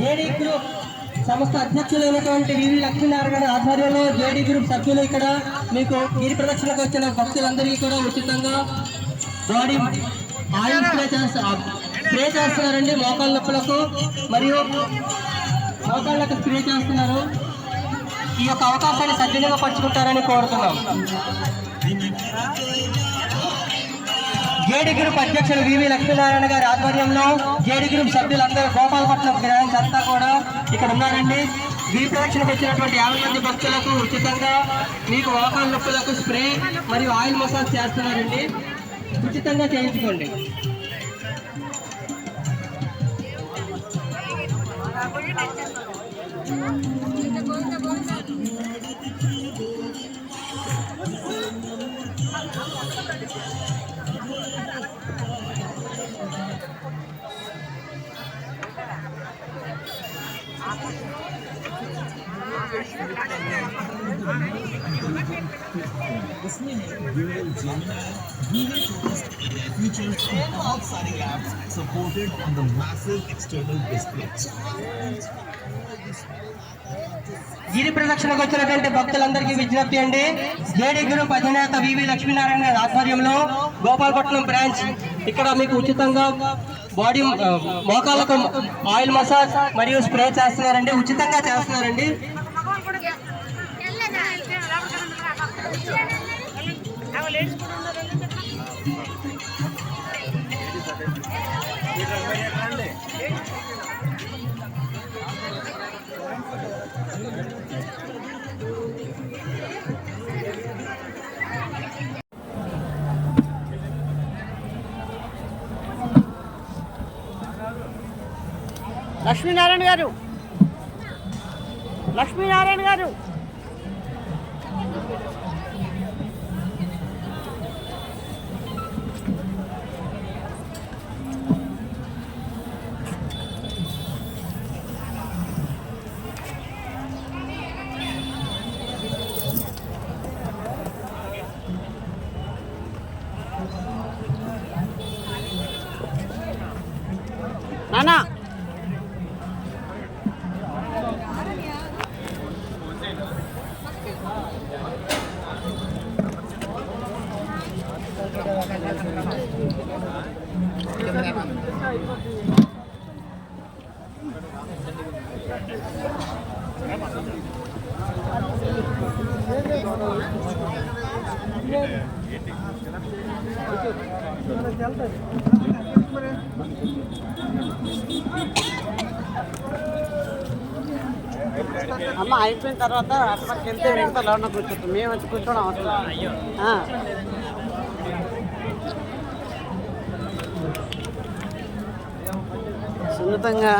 JD group సంస్థ అధ్యక్షులైనటువంటి వివి లక్ష్మీనారాయణ ఆధ్వర్యంలో JD group సభ్యులు ఇక్కడ మీకు గిరి ప్రదక్షిణకు వచ్చిన భక్తులందరికీ కూడా ఉచితంగా బాడీ ఆయిల్ స్ప్రే చేస్తున్నారండి. మోకాళ్ళ నొప్పులకు మరియు మోకాళ్ళకు స్ప్రే చేస్తున్నారు. ఈ యొక్క అవకాశాన్ని సద్వినియోగపరుచుకుంటారని కోరుతున్నాం. జేడీ గ్రూప్ అధ్యక్షులు వివి లక్ష్మీనారాయణ గారి ఆధ్వర్యంలో జేడీ గ్రూప్ సభ్యులందరూ గోపాలపట్నం బ్రాంచ్ అంతా కూడా ఇక్కడ ఉన్నారండి. గిరి ప్రదక్షిణకు వచ్చినటువంటి 50 మంది భక్తులకు ఉచితంగా మీకు మోకాళ్ళ నొప్పులకు స్ప్రే మరియు ఆయిల్ మసాజ్ చేస్తున్నారండి. ఉచితంగా చేయించుకోండి. Google Gemini, Google Focus features and बहुत सारी apps supported on the massive external display. గిరి ప్రదక్షిణకు వచ్చినటువంటి భక్తులందరికీ విజ్ఞప్తి అండి. జేడీ గ్రూప్ అధినేత వివి లక్ష్మీనారాయణ గారి ఆధ్వర్యంలో గోపాలపట్నం బ్రాంచ్ ఇక్కడ మీకు ఉచితంగా బాడీ మోకాళ్ళకు ఆయిల్ మసాజ్ మరియు స్ప్రే చేస్తున్నారండి. ఉచితంగా చేస్తున్నారండి. లక్ష్మీనారాయణ గారు, లక్ష్మీనారాయణ గారు నానా అమ్మ అయిపోయిన తర్వాత అక్కడికి వెళ్తే మిగతా లోన కూర్చోండి. మేము వచ్చి కూర్చోవడం అవసరం. సున్నితంగా